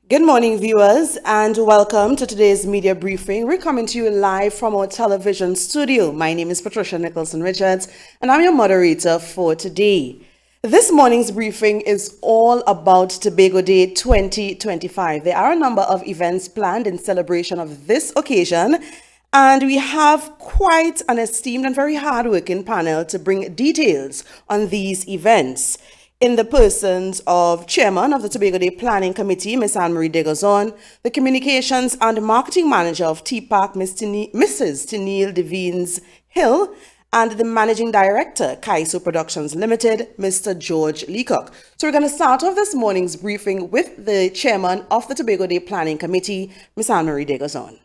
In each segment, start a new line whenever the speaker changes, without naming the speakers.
Good morning, viewers, and welcome to today's media briefing. We're coming to you live from our television studio. My name is Patricia Nicholson Richards, and I'm your moderator for today. This morning's briefing is all about Tobago Day 2025. There are a number of events planned in celebration of this occasion, and we have quite an esteemed and very hardworking panel to bring details on these events in the persons of Chairman of the Tobago Day Planning Committee, Ms. Anne-Marie Degazon, the Communications and Marketing Manager of TPAC, Mrs. Tennille Devines Hill, and the Managing Director, Kaiso Productions Limited, Mr. George Leacock. So we're going to start off this morning's briefing with the Chairman of the Tobago Day Planning Committee, Ms. Anne-Marie Degazon.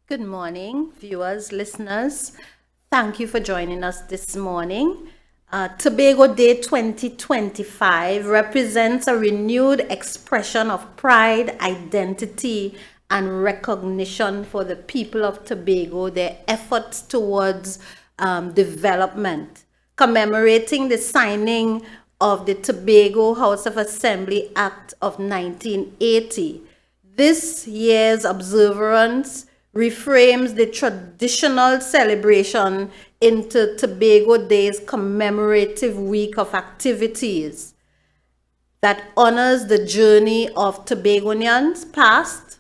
Good morning, viewers, listeners. Thank you for joining us this morning. Tobago Day 2025 represents a renewed expression of pride, identity, and recognition for the people of Tobago, their efforts towards development, commemorating the signing of the Tobago House of Assembly Act of 1980. This year's observance reframes the traditional celebration into Tobago Day's commemorative week of activities that honors the journey of Tobagonians past,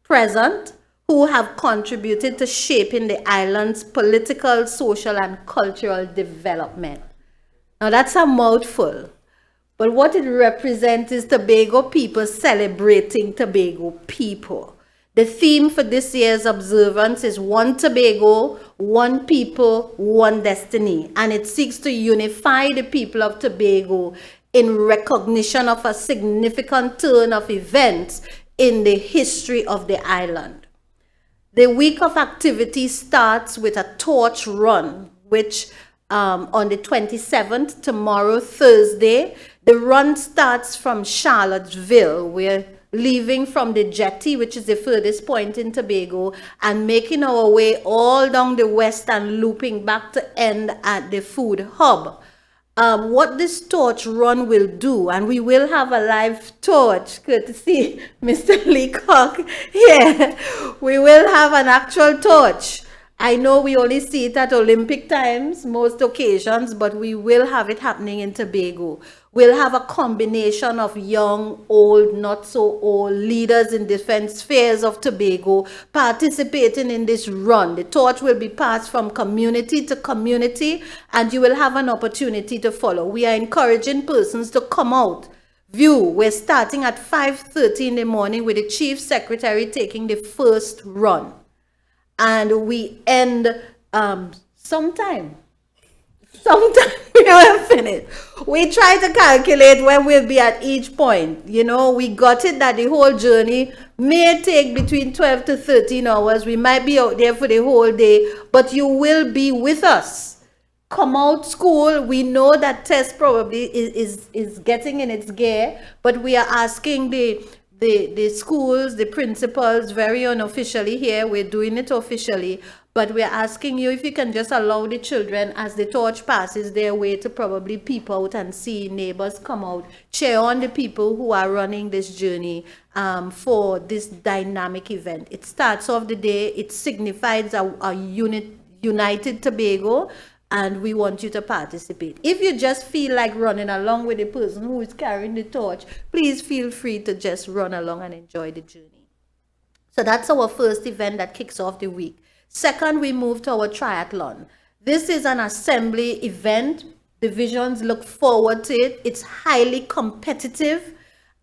present, who have contributed to shaping the island's political, social, and cultural development. Now that's a mouthful, but what it represents is Tobago people celebrating Tobago people. The theme for this year's observance is One Tobago, One People, One Destiny, and it seeks to unify the people of Tobago in recognition of a significant turn of events in the history of the island. The week of activity starts with a torch run, which on the 27th, tomorrow, Thursday, the run starts from Charlottesville. We're leaving from the jetty, which is the furthest point in Tobago, and making our way all down the west and looping back to end at the food hub. What this torch run will do, and we will have a live torch, courtesy Mr. Leacock here. We will have an actual torch. I know we only see it at Olympic times, most occasions, but we will have it happening in Tobago. We'll have a combination of young, old, not so old leaders in different spheres of Tobago participating in this run. The torch will be passed from community to community, and you will have an opportunity to follow. We are encouraging persons to come out. View, we're starting at 5:30 in the morning with the Chief Secretary taking the first run. And we end sometime we will finish. We try to calculate when we'll be at each point. You know, we got it that the whole journey may take between 12 to 13 hours. We might be out there for the whole day, but you will be with us. Come out school. We know that test probably is getting in its gear, but we are asking the schools, the principals, very unofficially here, we're doing it officially, but we're asking you if you can just allow the children, as the torch passes their way, to probably peep out and see neighbors come out, cheer on the people who are running this journey for this dynamic event. It starts off the day, it signifies a united Tobago, and we want you to participate. If you just feel like running along with the person who is carrying the torch, please feel free to just run along and enjoy the journey. So that's our first event that kicks off the week. Second, we move to our triathlon. This is an assembly event. Divisions look forward to it. It's highly competitive,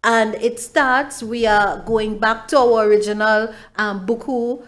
and it starts, we are going back to our original Buku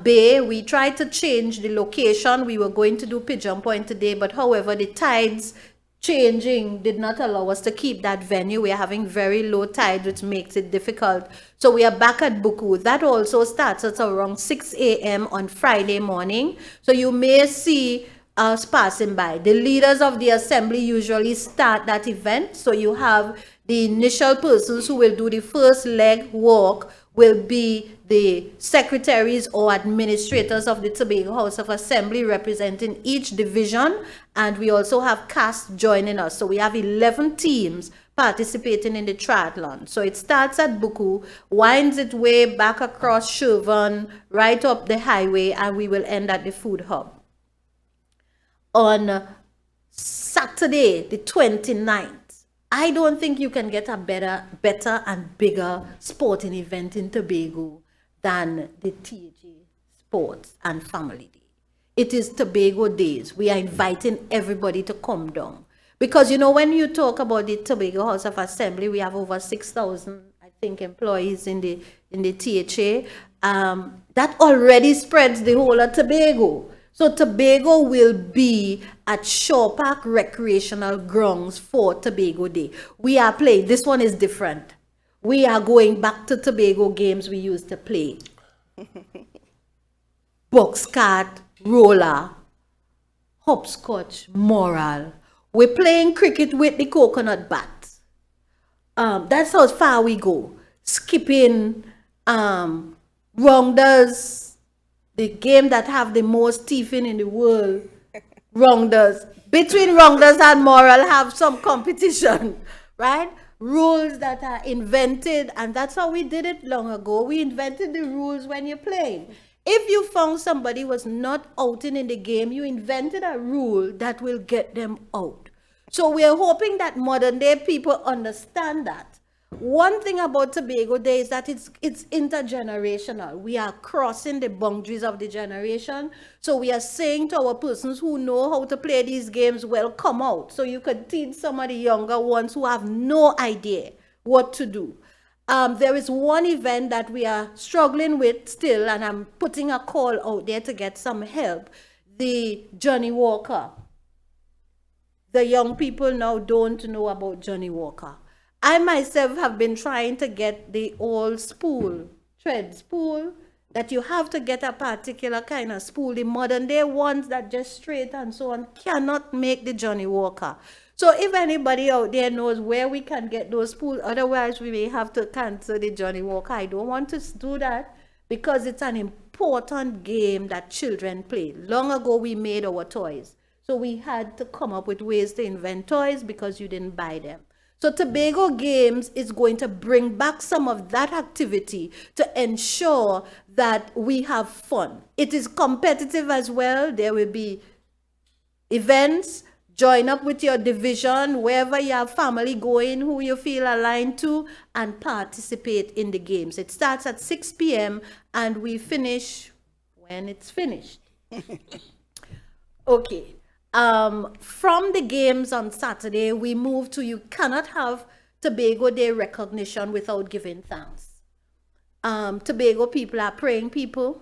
Bay. We tried to change the location. We were going to do Pigeon Point today, but however, the tides changing did not allow us to keep that venue. We are having very low tide, which makes it difficult. So we are back at Buku. That also starts at around 6 a.m. on Friday morning. So you may see us passing by. The leaders of the assembly usually start that event. So you have the initial persons who will do the first leg walk, will be the secretaries or administrators of the Tobago House of Assembly representing each division, and we also have cast joining us. So we have 11 teams participating in the triathlon. So it starts at Buku, winds its way back across Chauvin, right up the highway, and we will end at the food hub. On Saturday, the 29th, I don't think you can get a better and bigger sporting event in Tobago than the THA Sports and Family Day. It is Tobago Days. We are inviting everybody to come down. Because, when you talk about the Tobago House of Assembly, we have over 6,000, I think, employees in the THA. That already spreads the whole of Tobago. So Tobago will be at Shaw Park Recreational Grounds for Tobago Day. We are playing. This one is different. We are going back to Tobago games we used to play. Box cart, roller, hopscotch, moral. We're playing cricket with the coconut bat. That's how far we go. Skipping, rounders, the game that have the most teeth in the world. Rounders. Between rounders and moral have some competition, right? Rules that are invented, and that's how we did it long ago. We invented the rules when you're playing. If you found somebody was not outing in the game, you invented a rule that will get them out. So we are hoping that modern day people understand that. One thing about Tobago Day is that it's intergenerational. We are crossing the boundaries of the generation. So we are saying to our persons who know how to play these games, well, come out. So you can teach some of the younger ones who have no idea what to do. There is one event that we are struggling with still, and I'm putting a call out there to get some help. The Johnny Walker. The young people now don't know about Johnny Walker. I myself have been trying to get the old spool, thread spool, that you have to get a particular kind of spool. The modern day ones that just straight and so on cannot make the Johnny Walker. So if anybody out there knows where we can get those spools, otherwise we may have to cancel the Johnny Walker. I don't want to do that because it's an important game that children play. Long ago we made our toys. So we had to come up with ways to invent toys because you didn't buy them. So Tobago Games is going to bring back some of that activity to ensure that we have fun. It is competitive as well. There will be events. Join up with your division, wherever you have family going, who you feel aligned to, and participate in the games. It starts at 6 p.m. and we finish when it's finished. Okay. From the games on Saturday, we move to you cannot have Tobago Day recognition without giving thanks. Tobago people are praying people.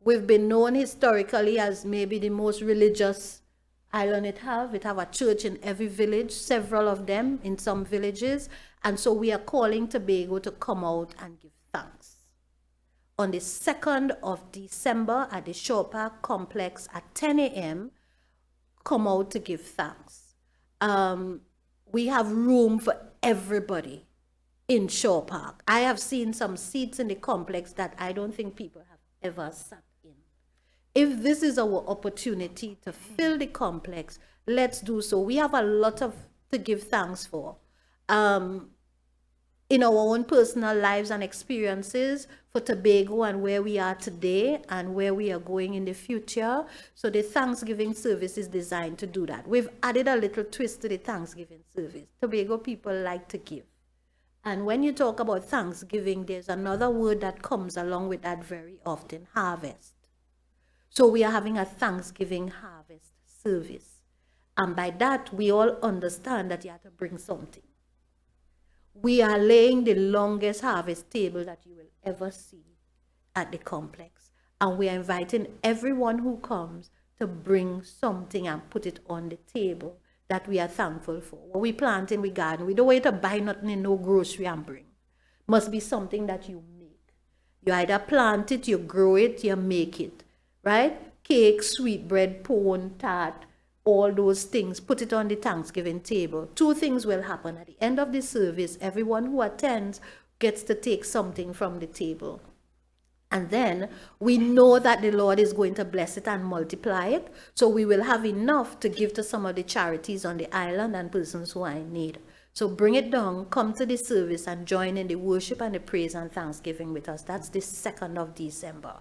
We've been known historically as maybe the most religious island it have. It have a church in every village, several of them in some villages. And so we are calling Tobago to come out and give thanks. On the 2nd of December at the Shaw Park Complex at 10 a.m., come out to give thanks. We have room for everybody in Shaw Park. I have seen some seats in the complex that I don't think people have ever sat in. If this is our opportunity to fill the complex, let's do so. We have a lot to give thanks for. In our own personal lives and experiences for Tobago and where we are today and where we are going in the future. So the Thanksgiving service is designed to do that. We've added a little twist to the Thanksgiving service. Tobago people like to give. And when you talk about Thanksgiving, there's another word that comes along with that very often, harvest. So we are having a Thanksgiving harvest service. And by that, we all understand that you have to bring something. We are laying the longest harvest table that you will ever see at the complex. And we are inviting everyone who comes to bring something and put it on the table that we are thankful for. What we plant in the garden, we don't wait to buy nothing in no grocery and bring. Must be something that you make. You either plant it, you grow it, you make it, right? Cake, sweetbread, pone, tart, all those things, put it on the Thanksgiving table. Two things will happen. At the end of the service, everyone who attends gets to take something from the table. And then we know that the Lord is going to bless it and multiply it. So we will have enough to give to some of the charities on the island and persons who are in need. So bring it down, come to the service and join in the worship and the praise and thanksgiving with us. That's the 2nd of December.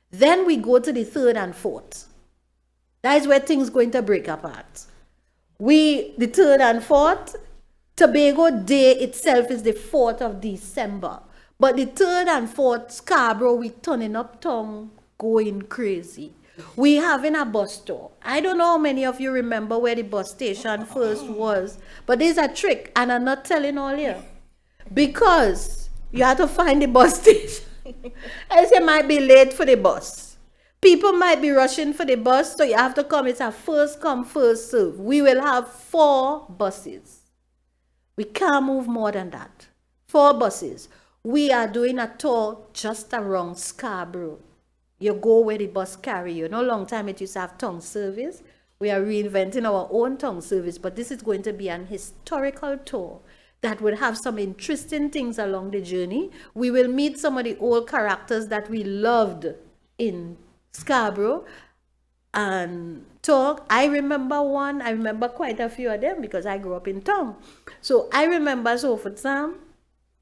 Then we go to the 3rd and 4th. That is where things going to break apart. The 3rd and 4th, Tobago Day itself is the 4th of December. But the 3rd and 4th, Scarborough, we turning up tongue, going crazy. We having a bus tour. I don't know how many of you remember where the bus station first was, but there's a trick, and I'm not telling all you. Because you have to find the bus station. Else you might be late for the bus. People might be rushing for the bus, so you have to come. It's a first come, first serve. We will have 4 buses. We can't move more than that. 4 buses. We are doing a tour just around Scarborough. You go where the bus carry you. No long time it used to have tongue service. We are reinventing our own tongue service, but this is going to be an historical tour that will have some interesting things along the journey. We will meet some of the old characters that we loved in Scarborough and talk. I remember quite a few of them because I grew up in town. So I remember Sofa Sam.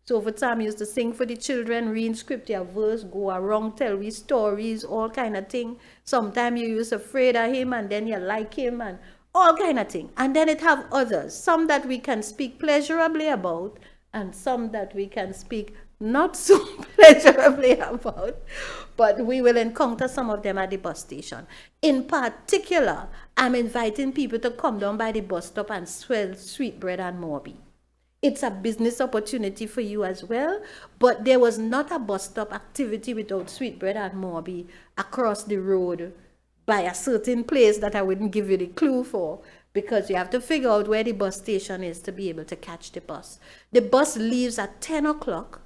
So for time used to sing for the children, read scripture verse, go around, tell we stories, all kind of thing. Sometimes you used afraid of him and then you like him and all kind of thing. And then it have others, some that we can speak pleasurably about and some that we can speak not so pleasurably about. But we will encounter some of them at the bus station. In particular, I'm inviting people to come down by the bus stop and swell sweetbread and morby. It's a business opportunity for you as well, but there was not a bus stop activity without sweetbread and morby across the road by a certain place that I wouldn't give you the clue for, because you have to figure out where the bus station is to be able to catch the bus. The bus leaves at 10 o'clock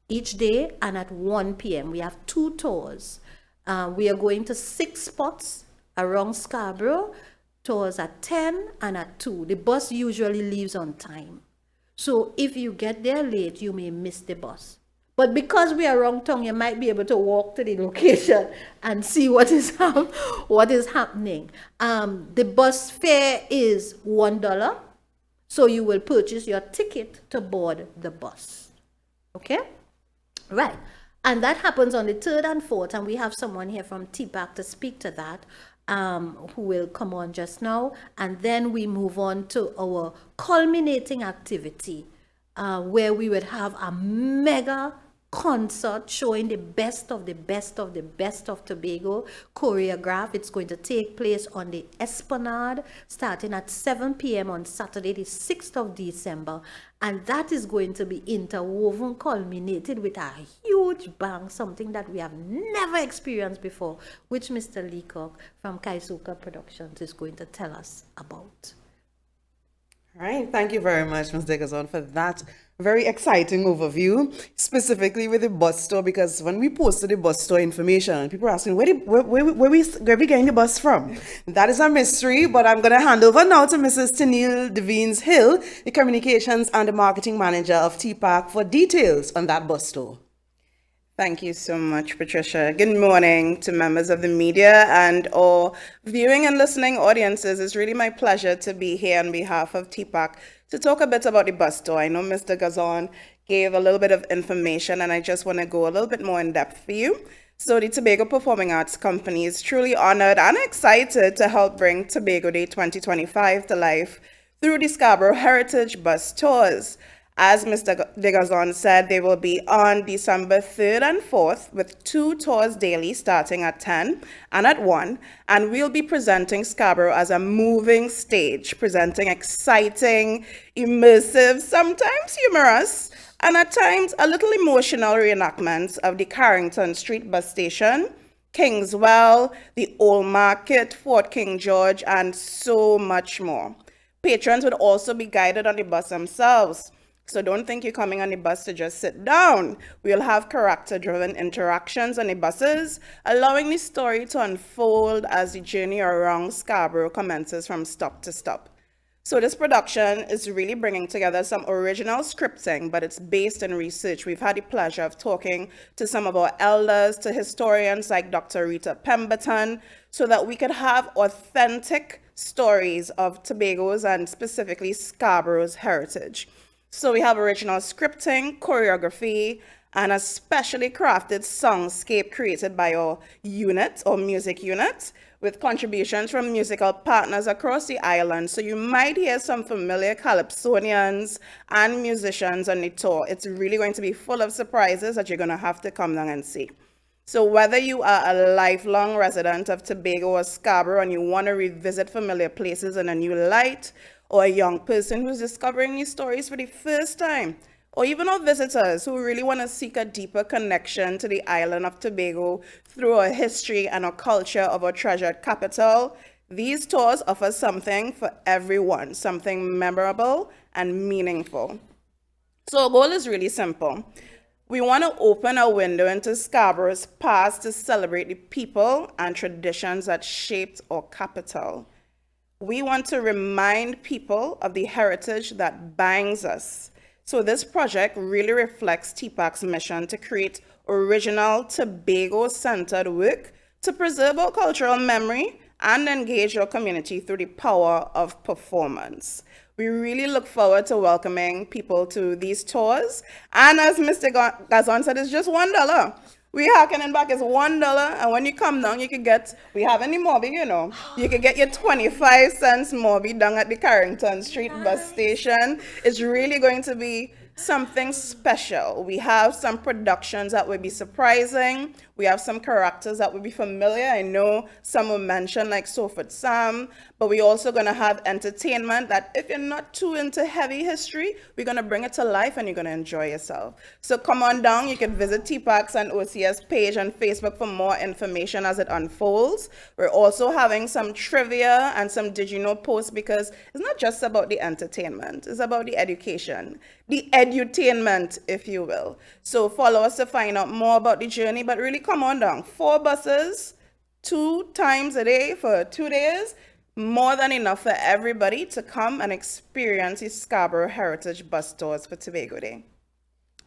each day and at 1 p.m. We have 2 tours. We are going to 6 spots around Scarborough, tours at 10 and at 2. The bus usually leaves on time. So if you get there late, you may miss the bus. But because we are wrong tongue, you might be able to walk to the location and see what is happening. The bus fare is $1. So you will purchase your ticket to board the bus. Okay? Right. And that happens on the 3rd and 4th. And we have someone here from TPAC to speak to that. Who will come on just now, and then we move on to our culminating activity where we would have a mega concert showing the best of the best of the best of Tobago choreograph. It's going to take place on the Esplanade starting at 7 p.m. on Saturday the 6th of December, and that is going to be interwoven, culminated with a huge bang, something that we have never experienced before, which Mr. Leacock from Kaisuka Productions is going to tell us about.
All right, thank you very much, Ms. Degazon, for that very exciting overview, specifically with the bus store, because when we posted the bus store information, people are asking, where we getting the bus from? That is a mystery, but I'm going to hand over now to Mrs. Tennille Devines Hill, the Communications and the Marketing Manager of TPAC, for details on that bus store.
Thank you so much, Patricia. Good morning to members of the media and all viewing and listening audiences. It's really my pleasure to be here on behalf of TPAC to talk a bit about the bus store. I know Mr. Gazon gave a little bit of information, and I just want to go a little bit more in depth for you. So the Tobago Performing Arts Company is truly honored and excited to help bring Tobago Day 2025 to life through the Scarborough Heritage Bus Tours. As Mr. Degazon said, they will be on December 3rd and 4th with 2 tours daily starting at 10 and at 1. And we'll be presenting Scarborough as a moving stage, presenting exciting, immersive, sometimes humorous, and at times a little emotional reenactments of the Carrington Street bus station, Kingswell, the Old Market, Fort King George, and so much more. Patrons would also be guided on the bus themselves. So don't think you're coming on the bus to just sit down. We'll have character-driven interactions on the buses, allowing the story to unfold as the journey around Scarborough commences from stop to stop. So this production is really bringing together some original scripting, but it's based in research. We've had the pleasure of talking to some of our elders, to historians like Dr. Rita Pemberton, so that we could have authentic stories of Tobago's and specifically Scarborough's heritage. So we have original scripting, choreography, and a specially crafted songscape created by our unit or music unit with contributions from musical partners across the island. So you might hear some familiar calypsonians and musicians on the tour. It's really going to be full of surprises that you're going to have to come down and see. So whether you are a lifelong resident of Tobago or Scarborough and you want to revisit familiar places in a new light, or a young person who's discovering these stories for the first time, or even our visitors who really want to seek a deeper connection to the island of Tobago through our history and our culture of our treasured capital, these tours offer something for everyone, something memorable and meaningful. So our goal is really simple. We want to open a window into Scarborough's past to celebrate the people and traditions that shaped our capital. We want to remind people of the heritage that binds us. So this project really reflects TPAC's mission to create original Tobago-centered work to preserve our cultural memory and engage our community through the power of performance. We really look forward to welcoming people to these tours. And as Mr. Gazon said, it's just $1. We harkening back is $1, and when you come down, you can get, we have any Moby, you know, you can get your 25 cents Moby down at the Carrington Street bus station. It's really going to be something special. We have some productions that will be surprising. We have some characters that will be familiar. I know some will mention like Sofort Sam, but we're also going to have entertainment that if you're not too into heavy history, we're going to bring it to life and you're going to enjoy yourself. So come on down. You can visit TPAC's and OCS page on Facebook for more information as it unfolds. We're also having some trivia and some Did You Know posts because it's not just about the entertainment. It's about the education, the edutainment, if you will. So follow us to find out more about the journey, but really come on down. 4 buses, 2 times a day for 2 days, more than enough for everybody to come and experience the Scarborough Heritage Bus Tours for Tobago Day.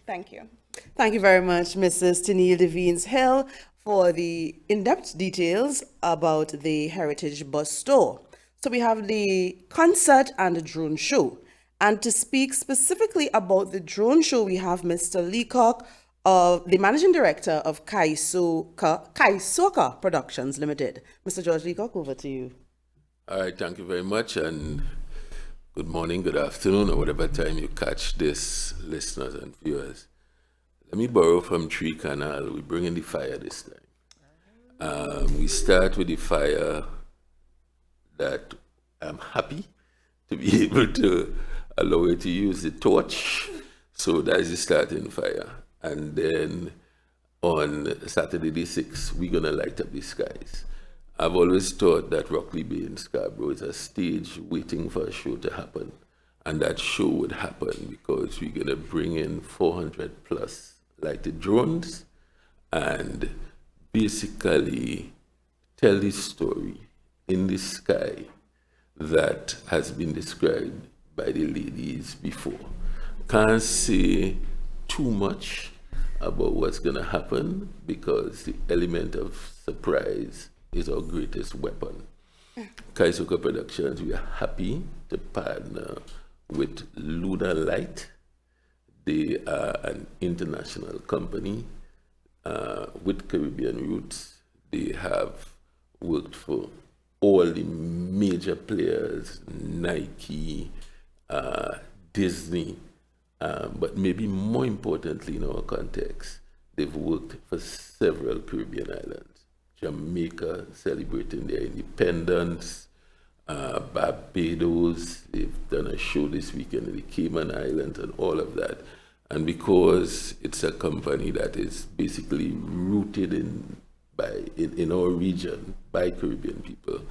Thank you.
Thank you very much, Mrs. Tennille Devines Hill, for the in-depth details about the Heritage Bus Tour. So we have the concert and the drone show. And to speak specifically about the drone show, we have Mr. Leacock, the Managing Director of Kaisoka Productions Limited. Mr. George Leacock, over to you.
All right, thank you very much, and good morning, good afternoon, or whatever time you catch this, listeners and viewers. Let me borrow from Tree Canal. We bring in the fire this time. We start with the fire that I'm happy to be able to allow you to use the torch. So that is the starting fire. And then on Saturday the 6th, we're going to light up the skies. I've always thought that Rockley Bay in Scarborough is a stage waiting for a show to happen. And that show would happen because we're going to bring in 400 plus lighted drones and basically tell the story in the sky that has been described by the ladies before. Can't say too much about what's going to happen because the element of surprise is our greatest weapon. Kaisoka Productions, we are happy to partner with Lunar Light. They are an international company with Caribbean roots. They have worked for all the major players, Nike, Disney, but maybe more importantly in our context, they've worked for several Caribbean islands. Jamaica celebrating their independence, Barbados, they've done a show this weekend in the Cayman Islands and all of that. And because it's a company that is basically rooted in our region by Caribbean people,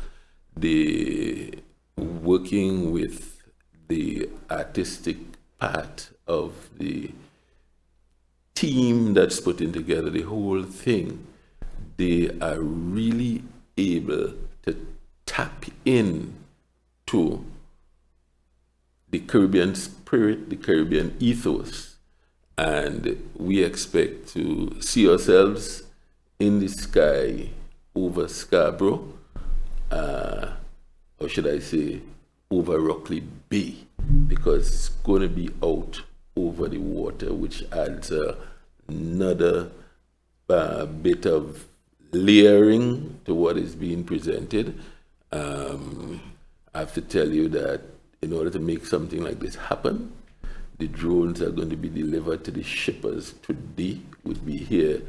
they working with the artistic part of the team that's putting together the whole thing, they are really able to tap in to the Caribbean spirit, the Caribbean ethos, and we expect to see ourselves in the sky over Scarborough, or should I say, over Rockley Bay, because it's going to be out over the water, which adds another bit of layering to what is being presented. I have to tell you that in order to make something like this happen, the drones are going to be delivered to the shippers today, would be here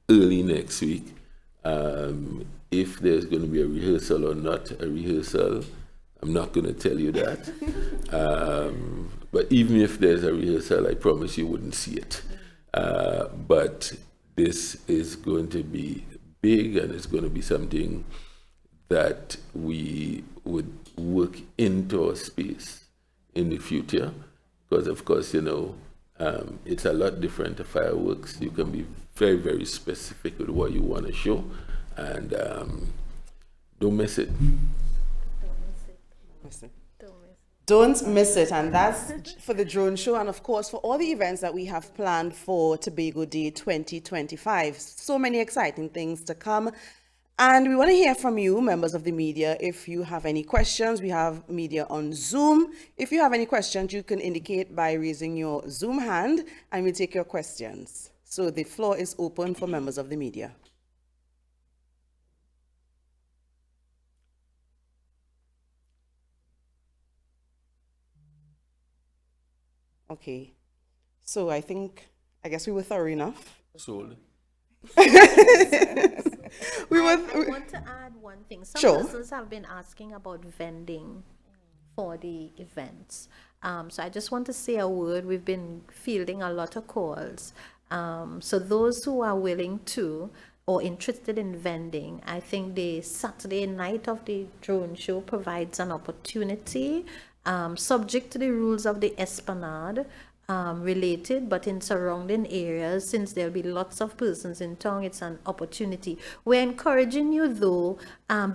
early next week. If there's going to be a rehearsal or not a rehearsal, I'm not going to tell you that. But even if there's a rehearsal, I promise you wouldn't see it. But this is going to be big, and it's going to be something that we would work into our space in the future. Because, of course, it's a lot different to fireworks. You can be very, very specific with what you want to show, and don't miss it.
Don't miss it. And that's for the drone show, and of course for all the events that we have planned for Tobago Day 2025. So many exciting things to come. And we want to hear from you, members of the media. If you have any questions, we have media on Zoom. If you have any questions, you can indicate by raising your Zoom hand, and we'll take your questions. So the floor is open for members of the media. Okay, so I guess we were thorough enough.
Sold.
I want to add one thing. Some
Sure.
persons have been asking about vending for the events. So I just want to say a word. We've been fielding a lot of calls. So those who are willing to or interested in vending, I think the Saturday night of the drone show provides an opportunity, subject to the rules of the Esplanade, related, but in surrounding areas, since there'll be lots of persons in town, it's an opportunity. We're encouraging you though,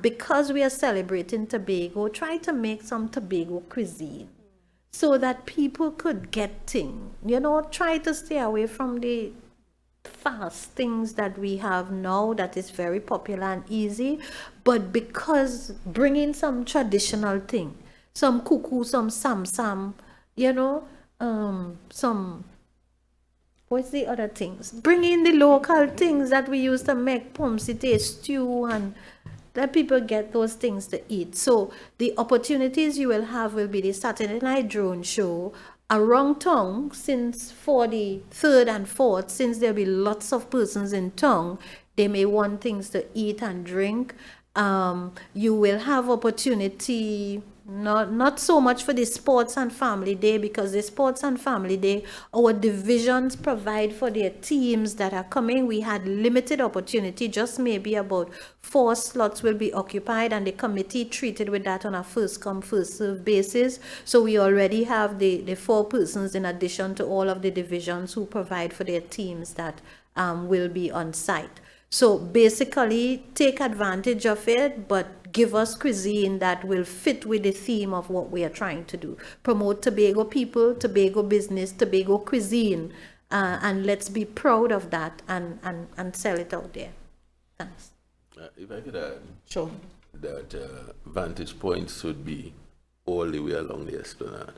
because we are celebrating Tobago, try to make some Tobago cuisine so that people could get things. Try to stay away from the fast things that we have now that is very popular and easy, but because bringing some traditional thing, some cuckoo, some sam, some, what's the other things? Bring in the local things that we used to make pomsite stew, and let people get those things to eat. So the opportunities you will have will be the Saturday night drone show around town, since for the 3rd and 4th, since there'll be lots of persons in town, they may want things to eat and drink. You will have opportunity, not so much for the sports and family day, because the sports and family day, our divisions provide for their teams that are coming. We had limited opportunity, just maybe about 4 slots will be occupied, and the committee treated with that on a first come first serve basis. So we already have the 4 persons in addition to all of the divisions who provide for their teams that will be on site. So basically, take advantage of it, but give us cuisine that will fit with the theme of what we are trying to do. Promote Tobago people, Tobago business, Tobago cuisine, and let's be proud of that and sell it out there. Thanks.
If I could add,
Sure.
that vantage points would be all the way along the Esplanade.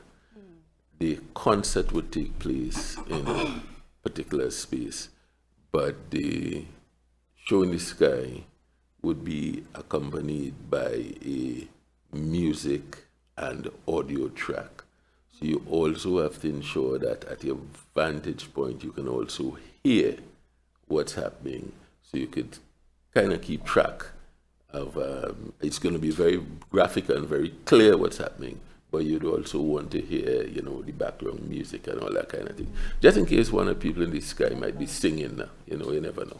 The concert would take place in a particular space, but the show in the sky would be accompanied by a music and audio track. So you also have to ensure that at your vantage point, you can also hear what's happening, so you could kind of keep track of, it's going to be very graphic and very clear what's happening, but you'd also want to hear, the background music and all that kind of thing. Just in case one of the people in the sky might be singing now, you never know.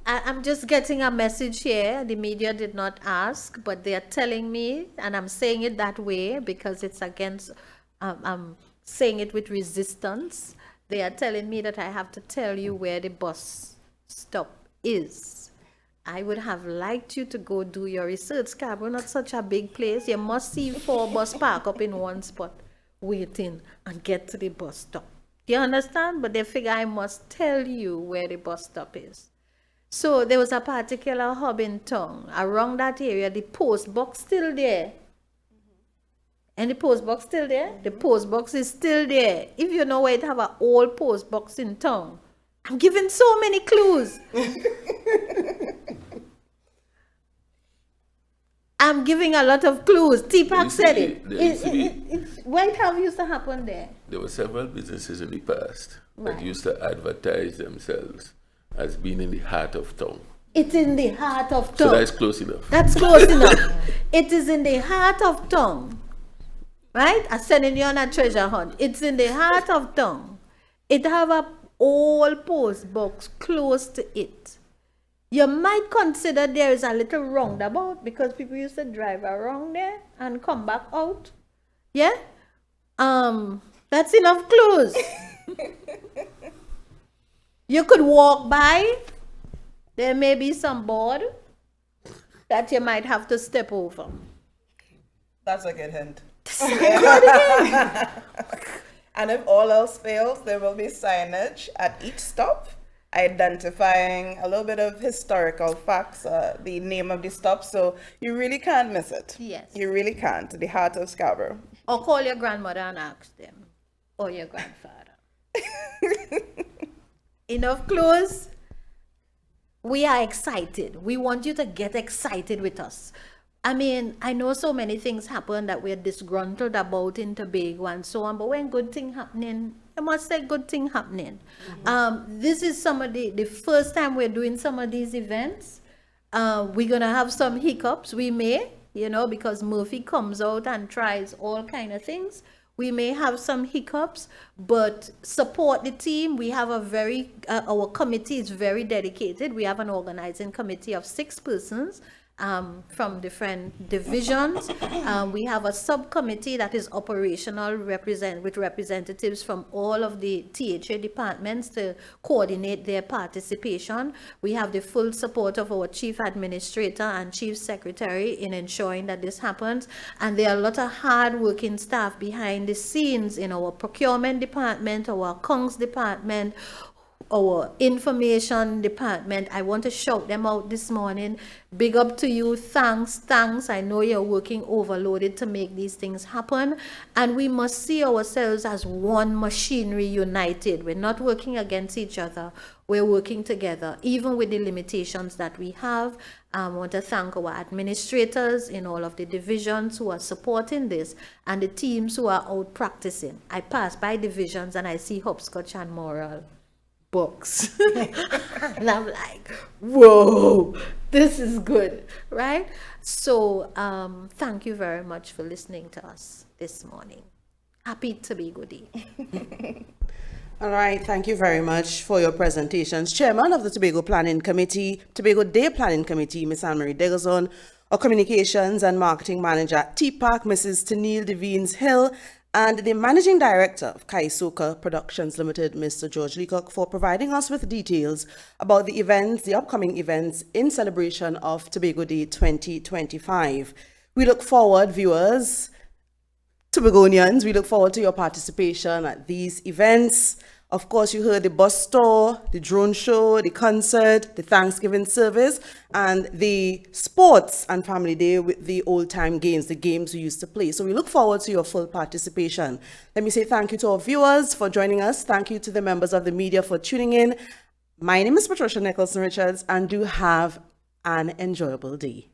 I'm just getting a message here. The media did not ask, but they are telling me, and I'm saying it that way because it's against, I'm saying it with resistance. They are telling me that I have to tell you where the bus stop is. I would have liked you to go do your research. Scarborough not such a big place. You must see 4 bus park up in one spot, waiting and get to the bus stop. Do you understand? But they figure I must tell you where the bus stop is. So there was a particular hub in town. Around that area, the post box still there. And the post box still there? The post box is still there. If you know where it have an old post box in town, I'm giving so many clues. I'm giving a lot of clues. T-Pac said it. White House used to happen there.
There were several businesses in the past
Right.
that used to advertise themselves as being in the heart of town.
It's in the heart of
So
town.
that's close enough.
That's close enough. It is in the heart of town. Right? I'm sending you on a treasure hunt. It's in the heart of town. It have a old post box close to it. You might consider there is a little roundabout because people used to drive around there and come back out. Yeah? That's enough clues. You could walk by. There may be some board that you might have to step over.
That's a good hint. And if all else fails, there will be signage at each stop identifying a little bit of historical facts, the name of the stop, so you really can't miss it.
Yes.
You really can't. The heart of Scarborough.
Or call your grandmother and ask them. Or your grandfather. Enough clues? We are excited. We want you to get excited with us. I mean, I know so many things happen that we're disgruntled about in Tobago and so on, but when good thing happening, I must say good thing happening. This is some of the first time we're doing some of these events. We're going to have some hiccups. We may, because Murphy comes out and tries all kind of things. We may have some hiccups, but support the team. We have our committee is very dedicated. We have an organizing committee of 6 persons. From different divisions. We have a subcommittee that is operational with representatives from all of the THA departments to coordinate their participation. We have the full support of our chief administrator and chief secretary in ensuring that this happens. And there are a lot of hard-working staff behind the scenes in our procurement department, our accounts department, our information department. I want to shout them out this morning. Big up to you. Thanks. I know you're working overloaded to make these things happen. And we must see ourselves as one machinery united. We're not working against each other. We're working together, even with the limitations that we have. I want to thank our administrators in all of the divisions who are supporting this and the teams who are out practicing. I pass by divisions and I see hopscotch and moral books. And I'm like, whoa, this is good, right? So thank you very much for listening to us this morning. Happy Tobago Day.
All right, thank you very much for your presentations. Chairman of the Tobago Day Planning Committee, Ms. Anne-Marie Degazon, our Communications and Marketing Manager at TPAC, Mrs. Tennille Devines Hill, and the Managing Director of Kaisoka Productions Limited, Mr. George Leacock, for providing us with details about the upcoming events in celebration of Tobago Day 2025. We look forward, viewers, Tobagonians, we look forward to your participation at these events. Of course, you heard the bus tour, the drone show, the concert, the Thanksgiving service, and the sports and family day with the old-time games, the games we used to play. So we look forward to your full participation. Let me say thank you to our viewers for joining us. Thank you to the members of the media for tuning in. My name is Patricia Nicholson Richards, and do have an enjoyable day.